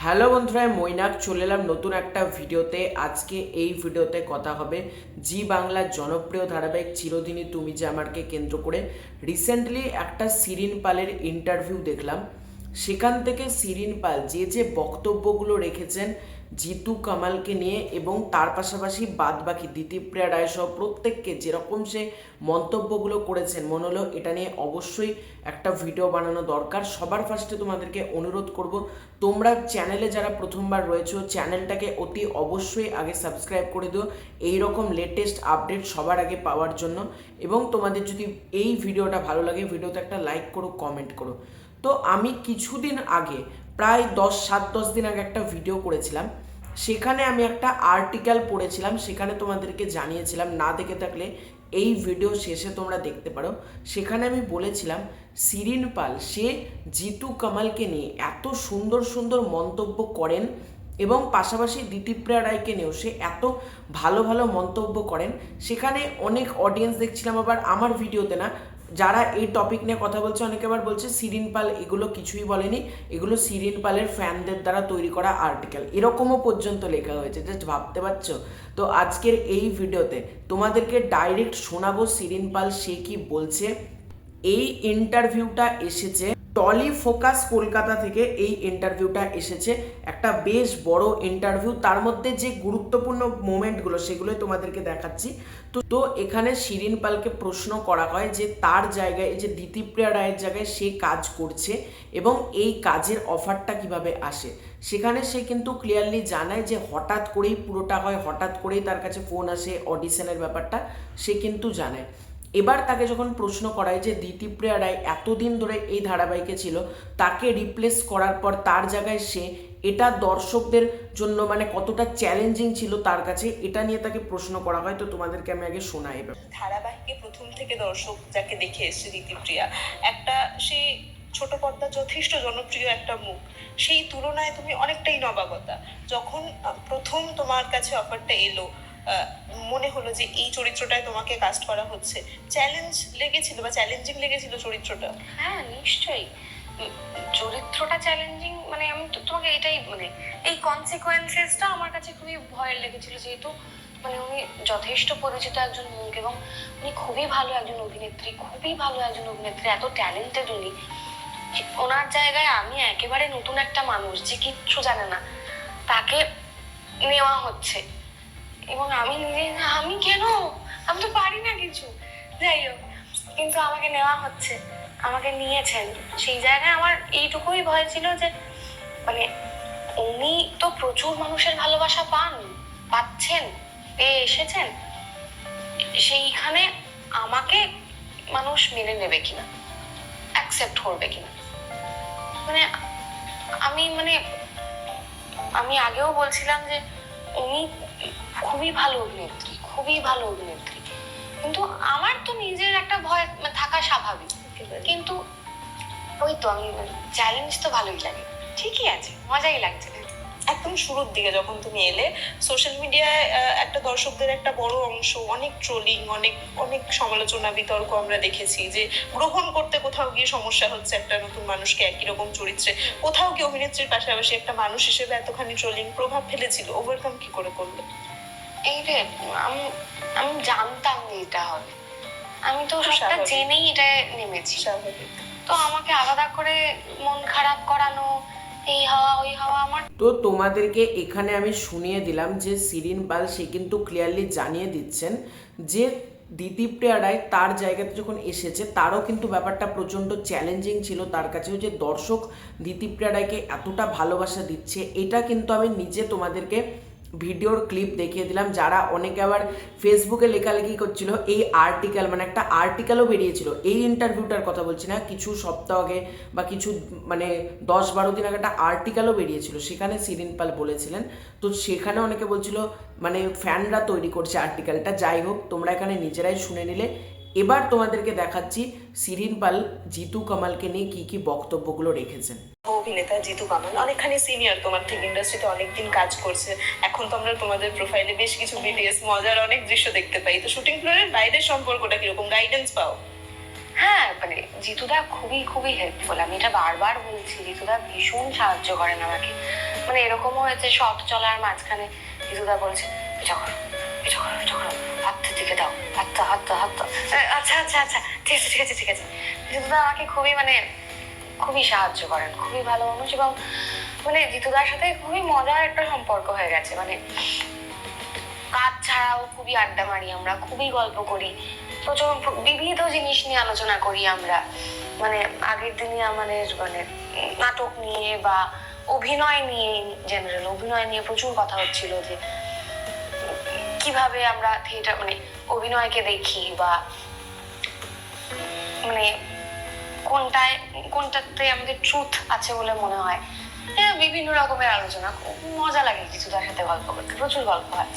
Hello বন্ধুরা, মৈনাক চলে এলাম নতুন একটা ভিডিওতে। আজকে এই ভিডিওতে কথা হবে জি বাংলার জনপ্রিয় ধারাবাহিক চিরদিনই তুমি যে আমারকে কেন্দ্র করে রিসেন্টলি একটা শিরিন পালের ইন্টারভিউ দেখলাম। সেখান থেকে শিরিন পাল যে বক্তব্যগুলো রেখেছেন জিতু কামালকে নিয়ে এবং তার পাশাপাশি বাদবাকি দিতিপ্রিয়া রায় সহ প্রত্যেককে যেরকম সে মন্তব্যগুলো করেছেন, মনে হলো এটা নিয়ে অবশ্যই একটা ভিডিও বানানো দরকার। সবার ফার্স্টে তোমাদেরকে অনুরোধ করব, তোমরা চ্যানেলে যারা প্রথমবার রয়েছো চ্যানেলটাকে অতি অবশ্যই আগে সাবস্ক্রাইব করে দিও এই রকম লেটেস্ট আপডেট সবার আগে পাওয়ার জন্য। এবং তোমাদের যদি এই ভিডিওটা ভালো লাগে ভিডিওতে একটা লাইক করো, কমেন্ট করো। তো আমি কিছুদিন আগে প্রায় 7-10 দিন আগে একটা ভিডিও করেছিলাম, সেখানে আমি একটা আর্টিকেল পড়েছিলাম, সেখানে তোমাদেরকে জানিয়েছিলাম, না দেখে থাকলে এই ভিডিও শেষে তোমরা দেখতে পারো। সেখানে আমি বলেছিলাম শিরিন পাল সে জিতু কামালকে নিয়ে এত সুন্দর সুন্দর মন্তব্য করেন এবং পাশাপাশি দিতিপ্রিয়া রায়কে নিয়েও সে এত ভালো ভালো মন্তব্য করেন। সেখানে অনেক অডিয়েন্স দেখছিলাম, আবার আমার ভিডিওতে না, যারা এই টপিক নিয়ে কথা বলছে অনেকে আবার বলছে শিরিন পাল এগুলো কিছুই বলেনি, এগুলো শিরিন পালের ফ্যানদের দ্বারা তৈরি করা আর্টিকেল, এরকমও পর্যন্ত লেখা হয়েছে। জাস্ট ভাবতে পারছো? তো আজকের এই ভিডিওতে তোমাদেরকে ডাইরেক্ট শোনাবো শিরিন পাল সে কি বলছে। এই ইন্টারভিউটা এসেছে টলি ফোকাস কলকাতা থেকে, এই ইন্টারভিউটা এসেছে একটা বেশ বড় ইন্টারভিউ। তার মধ্যে যে গুরুত্বপূর্ণ মোমেন্টগুলো সেগুলোই তোমাদেরকে দেখাচ্ছি। তো এখানে শিরিন পালকে প্রশ্ন করা হয় যে তার জায়গায়, যে দিতিপ্রিয়া রায়ের জায়গায় সে কাজ করছে এবং এই কাজের অফারটা কিভাবে আসে। সেখানে সে কিন্তু ক্লিয়ারলি জানায় যে হঠাৎ করেই পুরোটা হয়, হঠাৎ করেই তার কাছে ফোন আসে অডিশনের ব্যাপারটা সে কিন্তু জানায়। এবার তাকে যখন প্রশ্ন করায় যে দিতিপ্রিয়া রায় এতদিন ধরে এই ধারাবাহিকে ছিল, তাকে রিপ্লেস করার পর তার জায়গায় সে, এটা দর্শকদের জন্য মানে কতটা চ্যালেঞ্জিং ছিল তার কাছে, এটা নিয়ে তাকে প্রশ্ন করা হয়। তো তোমাদেরকে আমি আগে শোনাই। এবার ধারাবাহিকে প্রথম থেকে দর্শক যাকে দেখে এসছে দিতিপ্রিয়া, একটা সে ছোট পর্দা যথেষ্ট জনপ্রিয় একটা মুখ, সেই তুলনায় তুমি অনেকটাই নবাগতা। যখন প্রথম তোমার কাছে অফারটা এলো, মনে হলো যে এই চরিত্রটায় তোমাকে কাস্ট করা হচ্ছে, চ্যালেঞ্জ লেগেছিল বা চ্যালেঞ্জিং লেগেছিল চরিত্রটা? হ্যাঁ, নিশ্চয়ই চরিত্রটা চ্যালেঞ্জিং। মানে আমি তো তোমাকে এটাই মানে এই কনসিকোয়েন্সেসটা আমার কাছে খুবই ভয়ের লেগেছিল, যেহেতু মানে উনি যথেষ্ট পরিচিত একজন মুখ এবং উনি খুবই ভালো একজন অভিনেত্রী, খুবই ভালো একজন অভিনেত্রী, এত ট্যালেন্টেড উনি। ওনার জায়গায় আমি একেবারে নতুন একটা মানুষ যে কিচ্ছু জানে না, তাকে নেওয়া হচ্ছে এবং আমি নিজে, আমি কেন, আমি তো পারি না কিছু, যাই হোক, কিন্তু আমাকে নেওয়া হচ্ছে, আমাকে নিয়েছেন। সেই জায়গায় আমার এইটুকুই ভয় ছিল যে মানে উনি তো প্রচুর মানুষের ভালোবাসা পাচ্ছেন, পেয়ে এসেছেন, সেইখানে আমাকে মানুষ মেনে নেবে কিনা, অ্যাকসেপ্ট করবে কিনা। মানে আমি আগেও বলছিলাম যে উনি খুবই ভালো অভিনেত্রী, খুবই ভালো অভিনেত্রী, কিন্তু আমার তো নিজের একটা ভয় থাকা স্বাভাবিক। কিন্তু ওই তো আমি চ্যালেঞ্জ তো ভালোই লাগে, ঠিকই আছে, মজাই লাগছে। একদম শুরুর দিকে যখন তুমি এলে, সোশ্যাল মিডিয়ায় একটা দর্শকদের একটা বড় অংশ অনেক ট্রোলিং, অনেক অনেক সমালোচনা বিতর্ক আমরা দেখেছি, যে গ্রহণ করতে কোথাও গিয়ে সমস্যা হচ্ছে একটা নতুন মানুষকে একই রকম চরিত্রে, কোথাও গিয়ে অভিনেত্রীর পাশাপাশি একটা মানুষ হিসেবে এতখানি ট্রোলিং প্রভাব ফেলেছিল, ওভারকাম কি করে করলে? এই রে, আমি জানতাম যে এটা হবে, আমি তো সবটা জেনেই এটা নেমেছি। স্বাভাবিক। তো আমাকে আলাদা করে মন খারাপ করানো, এই হাওয়া ওই হাওয়া, আমার তো তোমাদেরকে এখানে আমি শুনিয়ে দিলাম যে শিরিন পাল সে কিন্তু ক্লিয়ারলি জানিয়ে দিচ্ছেন যে দিতিপ্রিয়া রায় তার জায়গাতে যখন এসেছে তারও কিন্তু ব্যাপারটা প্রচণ্ড চ্যালেঞ্জিং ছিল তার কাছেও, যে দর্শক দিতিপ্রিয়া রায়কে এতটা ভালোবাসা দিচ্ছে। এটা কিন্তু আমি নিজে তোমাদেরকে ভিডিওর ক্লিপ দেখিয়ে দিলাম। যারা অনেকে আবার ফেসবুকে লেখালেখি করছিল, এই আর্টিকেল মানে একটা আর্টিকেলও বেরিয়েছিল, এই ইন্টারভিউটার কথা বলছি না, কিছু সপ্তাহ আগে বা কিছু মানে 10-12 দিন আগে একটা আর্টিকেলও বেরিয়েছিল, সেখানে শিরিন পাল বলেছিলেন। তো সেখানে অনেকে বলছিল মানে ফ্যানরা তৈরি করছে আর্টিকেলটা। যাই হোক, তোমরা এখানে নিজেরাই শুনে নিলে। এবার তোমাদেরকে দেখাচ্ছি শিরিন পাল জিতু কামালকে নিয়ে কি কি বক্তব্যগুলো রেখেছেন। অভিনেতা জিতু কামাল অনেকখানি সিনিয়র তোমার থেকে, ইন্ডাস্ট্রিতে অনেকদিন কাজ করছে। এখন তো আমরা তোমাদের প্রোফাইলে বেশ কিছু ভিডিওস, মজার অনেক দৃশ্য দেখতে পাই। তো শুটিং ফ্লোরের বাইরের সম্পর্কটা কিরকম, গাইডেন্স পাও? হ্যাঁ, মানে জিতুদা খুবই খুবই হেল্পফুল, আমি এটা বারবার বলছি, জিতুদা ভীষণ সাহায্য করেন আমাকে। মানে এরকমও হয়েছে শর্ট চলার মাঝখানে জিতুদা বলছে এটা করো এটা করো এটা করো, হাতটা দিকে দাও, হাতটা হাতটা হাতটা, আচ্ছা আচ্ছা আচ্ছা ঠিক আছে ঠিক আছে ঠিক আছে। জিতুদা আমাকে খুবই মানে খুবই সাহায্য করেন, খুবই ভালো মানুষ, এবং মানে জিতুদার সাথে খুবই মজার একটা সম্পর্ক হয়ে গেছে। মানে কাজ ছাড়াও খুবই আড্ডা মারি আমরা, খুবই গল্প করি, প্রচুর বিবিধ জিনিস নিয়ে আলোচনা করি আমরা। মানে আগের দিনে আমাদের মানে নাটক নিয়ে বা অভিনয় নিয়ে, জেনারেল অভিনয় নিয়ে প্রচুর কথা হচ্ছিল যে কিভাবে আমরা থিয়েটার মানে অভিনয়কে দেখি, বা মানে কোনটাতে আমাদের ট্রুথ আছে বলে মনে হয়। বিভিন্ন রকমের আলোচনা, খুব মজা লাগে জিতুদার সাথে গল্প করতে, প্রচুর গল্প হয়।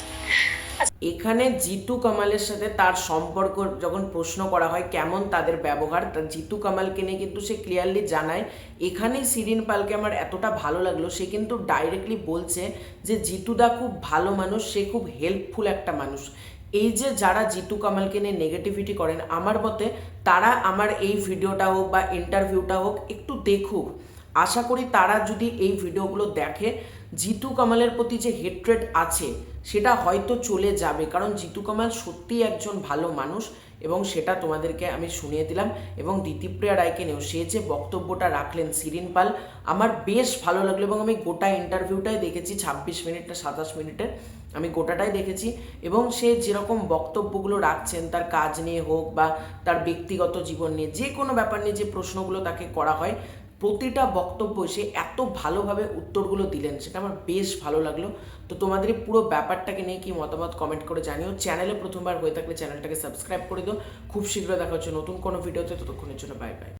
এখানে জিতু কামালের সাথে তার সম্পর্ক যখন প্রশ্ন করা হয় কেমন তাদের ব্যবহার, তা জিতু কামালকে নিয়ে কিন্তু সে ক্লিয়ারলি জানায়। এখানেই শিরিন পালকে আমার এতটা ভালো লাগলো, সে কিন্তু ডাইরেক্টলি বলছে যে জিতুদা খুব ভালো মানুষ, সে খুব হেল্পফুল একটা মানুষ। এই যে যারা জিতু কামালকে নিয়ে নেগেটিভিটি করেন, আমার মতে তারা আমার এই ভিডিওটা হোক বা ইন্টারভিউটা হোক একটু দেখুক। আশা করি তারা যদি এই ভিডিওগুলো দেখে, জিতু কামালের প্রতি যে হেট্রেড আছে সেটা হয়তো চলে যাবে, কারণ জিতু কামাল সত্যিই একজন ভালো মানুষ, এবং সেটা তোমাদেরকে আমি শুনিয়ে দিলাম। এবং দিতিপ্রিয়া রায়কে নিয়েও সে যে বক্তব্যটা রাখলেন শিরিন পাল, আমার বেশ ভালো লাগলো, এবং আমি গোটা ইন্টারভিউটাই দেখেছি, 26 মিনিট না 27 মিনিটের আমি গোটাটাই দেখেছি। এবং সে যেরকম বক্তব্যগুলো রাখছেন তার কাজ নিয়ে হোক বা তার ব্যক্তিগত জীবন নিয়ে, যে কোনো ব্যাপার নিয়ে যে প্রশ্নগুলো তাকে করা হয়, প্রতিটা বক্তব্য সে এত ভালোভাবে উত্তরগুলো দিলেন, সেটা আমার বেশ ভালো লাগলো। তো তোমাদের এই পুরো ব্যাপারটাকে নিয়ে কি মতামত কমেন্ট করে জানিও। চ্যানেলে প্রথমবার হয়ে থাকলে চ্যানেলটাকে সাবস্ক্রাইব করে দিও। খুব শীঘ্র দেখা হচ্ছে নতুন কোনো ভিডিওতে, ততক্ষণের জন্য বাই বাই।